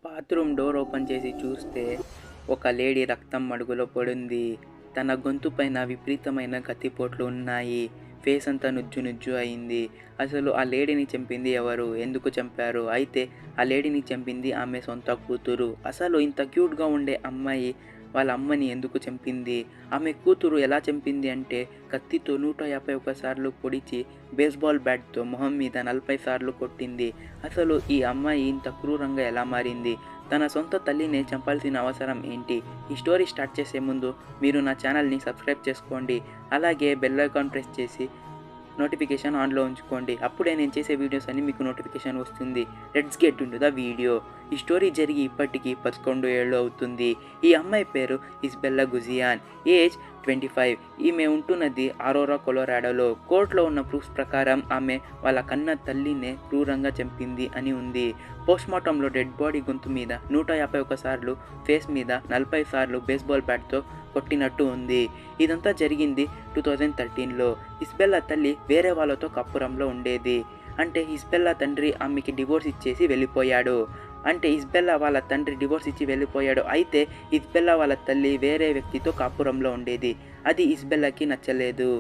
Bathroom door open చేసి చూస్తే ఒక లేడీ రక్తం మడుగులో పడుంది. తన గొంతు పైన విపరీతమైన కత్తిపోట్లు ఉన్నాయి. ఫేస్ అంతా నుజ్జు నుజ్జు అయింది. అసలు ఆ లేడీని చంపింది ఎవరు? ఎందుకు చంపారు? అయితే ఆ లేడీని చంపింది ఆమె సొంత కూతురు. అసలు ఇంత క్యూట్‌గా ఉండే అమ్మాయి వాళ్ళ అమ్మని ఎందుకు చంపింది? ఆమె కూతురు ఎలా చంపింది అంటే కత్తితో 151 సార్లు పొడిచి బేస్‌బాల్ బ్యాట్‌తో మొహం మీద 40 సార్లు కొట్టింది. అసలు ఈ అమ్మాయి ఇంత క్రూరంగా ఎలా మారింది? తన సొంత తల్లినే చంపాల్సిన అవసరం ఏంటి? ఈ స్టోరీ స్టార్ట్ చేసే ముందు మీరు నా ఛానల్‌ని సబ్స్క్రైబ్ చేసుకోండి. అలాగే బెల్ ఐకాన్ ప్రెస్ చేసి నోటిఫికేషన్ ఆన్‌లో ఉంచుకోండి. అప్పుడే నేను చేసే వీడియోస్ అన్నీ మీకు నోటిఫికేషన్ వస్తుంది. Let's get into the video. ఈ స్టోరీ జరిగి ఇప్పటికి 11 ఏళ్ళు అవుతుంది. ఈ అమ్మాయి పేరు ఇసబెల్లా గుజియాన్. ఏజ్ 25. ఈమె ఉంటున్నది అరోరా కొలరాడోలో. కోర్టులో ఉన్న ప్రూఫ్స్ ప్రకారం ఆమె వాళ్ళ కన్న తల్లినే క్రూరంగా చంపింది అని ఉంది. పోస్ట్‌మార్టంలో డెడ్ బాడీ గొంతు మీద 151 సార్లు, ఫేస్ మీద 40 సార్లు బేస్‌బాల్ బ్యాట్‌తో కొట్టినట్టు ఉంది. ఇదంతా జరిగింది 2013లో. ఇసబెల్లా తల్లి వేరే వాళ్ళతో కాపురంలో ఉండేది. అంటే ఇసబెల్లా తండ్రి ఆమెకి డివోర్స్ ఇచ్చేసి వెళ్ళిపోయాడు. అంటే ఇసబెల్లా వాళ్ళ తండ్రి డివోర్స్ ఇచ్చి వెళ్ళిపోయాడు. అయితే ఇసబెల్లా వాళ్ళ తల్లి వేరే వ్యక్తితో కాపురంలో ఉండేది. అది ఇసబెల్లాకి నచ్చలేదు.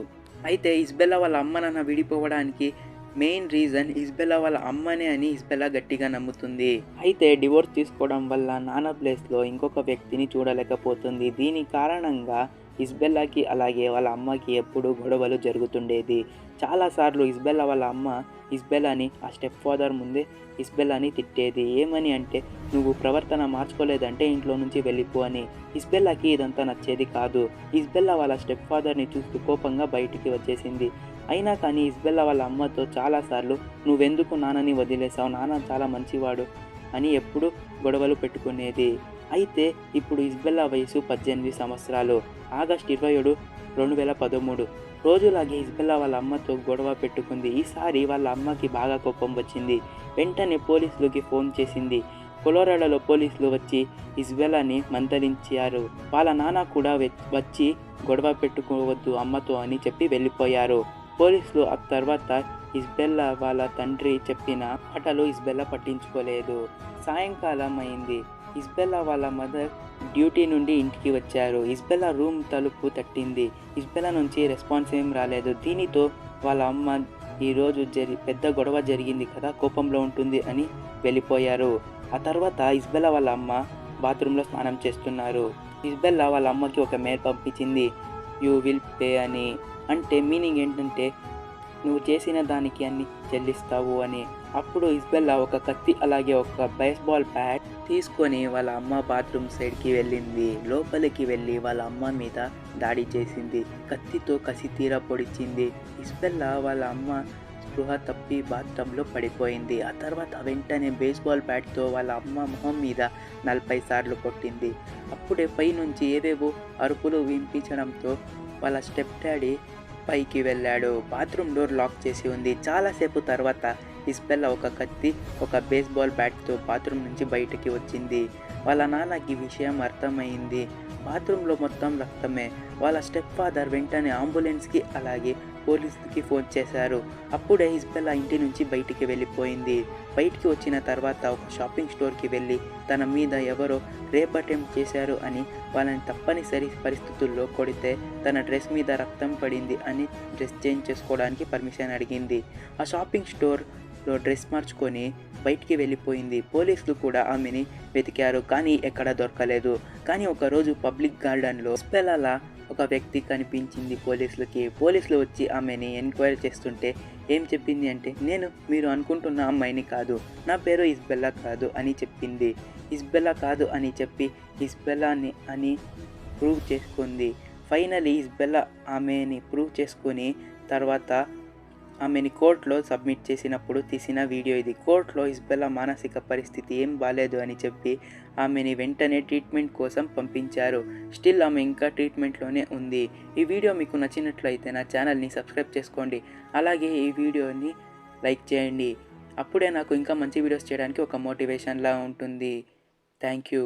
అయితే ఇసబెల్లా వాళ్ళ అమ్మ నాన్న విడిపోవడానికి మెయిన్ రీజన్ ఇసబెల్లా వాళ్ళ అమ్మనే అని ఇసబెల్లా గట్టిగా నమ్ముతుంది. అయితే డివోర్స్ తీసుకోవడం వల్ల నాన్న ప్లేస్‌లో ఇంకొక వ్యక్తిని చూడలేకపోతుంది. దీని కారణంగా ఇసబెల్లాకి అలాగే వాళ్ళ అమ్మకి ఎప్పుడూ గొడవలు జరుగుతుండేది. చాలాసార్లు ఇసబెల్లా వాళ్ళ అమ్మ ఇసబెల్లాని ఆ స్టెప్ ఫాదర్ ముందే ఇసబెల్లాని తిట్టేది. ఏమని అంటే, "నువ్వు ప్రవర్తన మార్చుకోలేదంటే ఇంట్లో నుంచి వెళ్ళిపో" అని. ఇసబెల్లాకి ఇదంతా నచ్చేది కాదు. ఇసబెల్లా వాళ్ళ స్టెప్ ఫాదర్‌ని చూస్తూ కోపంగా బయటికి వచ్చేసింది. అయినా కానీ ఇసబెల్లా వాళ్ళ అమ్మతో చాలాసార్లు "నువ్వెందుకు నాన్నని వదిలేసావు? నాన్న చాలా మంచివాడు" అని ఎప్పుడూ గొడవలు పెట్టుకునేది. అయితే ఇప్పుడు ఇసబెల్లా వయసు 18 సంవత్సరాలు. ఆగస్టు 27, 2013 రోజులాగే ఇసబెల్లా వాళ్ళ అమ్మతో గొడవ పెట్టుకుంది. ఈసారి వాళ్ళ అమ్మకి బాగా కోపం వచ్చింది. వెంటనే పోలీసులకి ఫోన్ చేసింది. కొలరాడోలో పోలీసులు వచ్చి ఇసబెల్లాని మందలించారు. వాళ్ళ నాన్న కూడా వచ్చి గొడవ పెట్టుకోవద్దు అమ్మతో అని చెప్పి వెళ్ళిపోయారు. పోలీసులు ఆ తర్వాత ఇసబెల్లా వాళ్ళ తండ్రి చెప్పిన మాటలు ఇసబెల్లా పట్టించుకోలేదు. సాయంకాలం అయింది. ఇసబెల్లా వాళ్ళ మదర్ డ్యూటీ నుండి ఇంటికి వచ్చారు. ఇసబెల్లా రూమ్ తలుపు తట్టింది. ఇసబెల్లా నుంచి రెస్పాన్స్ ఏం రాలేదు. దీనితో వాళ్ళ అమ్మ ఈరోజు పెద్ద గొడవ జరిగింది కదా, కోపంలో ఉంటుంది అని వెళ్ళిపోయారు. ఆ తర్వాత ఇసబెల్లా వాళ్ళ అమ్మ బాత్రూంలో స్నానం చేస్తున్నారు. ఇసబెల్లా వాళ్ళ అమ్మకి ఒక మెయిల్ పంపించింది. యూ విల్ పే అని. అంటే మీనింగ్ ఏంటంటే నువ్వు చేసిన దానికి అన్ని చెల్లిస్తావు అని. అప్పుడు ఇసబెల్లా ఒక కత్తి అలాగే ఒక బేస్‌బాల్ బ్యాట్ తీసుకొని వాళ్ళ అమ్మ బాత్రూమ్ సైడ్‌కి వెళ్ళింది. లోపలికి వెళ్ళి వాళ్ళ అమ్మ మీద దాడి చేసింది. కత్తితో కసితీరా పొడిచింది. ఇసబెల్లా వాళ్ళ అమ్మ స్పృహ తప్పి బాత్రూంలో పడిపోయింది. ఆ తర్వాత వెంటనే బేస్‌బాల్ బ్యాట్‌తో వాళ్ళ అమ్మ మొహం మీద 40 సార్లు కొట్టింది. అప్పుడే పైనుంచి ఏవేవో అరుపులు వినిపించడంతో వాళ్ళ స్టెప్ డాడీ పైకి వెళ్ళాడు. బాత్రూమ్ డోర్ లాక్ చేసి ఉంది. చాలాసేపు తర్వాత ఇసబెల్లా ఒక కత్తి, ఒక బేస్‌బాల్ బ్యాట్‌తో బాత్రూమ్ నుంచి బయటికి వచ్చింది. వాళ్ళ నాన్నకి విషయం అర్థమైంది. బాత్రూంలో మొత్తం రక్తమే. వాళ్ళ స్టెప్ ఫాదర్ వెంటనే అంబులెన్స్‌కి అలాగే పోలీసులకి ఫోన్ చేశారు. అప్పుడే ఇసబెల్లా ఇంటి నుంచి బయటికి వెళ్ళిపోయింది. బయటికి వచ్చిన తర్వాత ఒక షాపింగ్ స్టోర్‌కి వెళ్ళి తన మీద ఎవరో రేప్ అటెంప్ట్ చేశారు అని వాళ్ళని తప్పనిసరి పరిస్థితుల్లో కొడితే తన డ్రెస్ మీద రక్తం పడింది అని డ్రెస్ చేంజ్ చేసుకోవడానికి పర్మిషన్ అడిగింది. ఆ షాపింగ్ స్టోర్‌లో డ్రెస్ మార్చుకొని బయటికి వెళ్ళిపోయింది. పోలీసులు కూడా ఆమెని వెతికారు కానీ ఎక్కడా దొరకలేదు. కానీ ఒకరోజు పబ్లిక్ గార్డెన్‌లో ఇసబెల్లాలా ఒక వ్యక్తి కనిపించింది పోలీసులకి. పోలీసులు వచ్చి ఆమెని ఎంక్వైరీ చేస్తుంటే ఏం చెప్పింది అంటే, "నేను మీరు అనుకుంటున్న అమ్మాయిని కాదు. నా పేరు ఇసబెల్లా కాదు" అని చెప్పింది. ఇసబెల్లా కాదు అని చెప్పి ఇసబెల్లాని అని ప్రూవ్ చేసుకుంది. ఫైనల్లీ ఇసబెల్లా ఆమెని ప్రూవ్ చేసుకొని తర్వాత ఆమెని కోర్టులో సబ్మిట్ చేసినప్పుడు తీసిన వీడియో ఇది. కోర్టులో ఇసబెల్లా మానసిక పరిస్థితి ఏం బాలేదు అని చెప్పి ఆమెని వెంటనే ట్రీట్మెంట్ కోసం పంపించారు. స్టిల్ ఆమె ఇంకా ట్రీట్మెంట్లోనే ఉంది. ఈ వీడియో మీకు నచ్చినట్లయితే నా ఛానల్ని సబ్స్క్రైబ్ చేసుకోండి. అలాగే ఈ వీడియోని లైక్ చేయండి. అప్పుడే నాకు ఇంకా మంచి వీడియోస్ చేయడానికి ఒక మోటివేషన్లా ఉంటుంది. Thank you.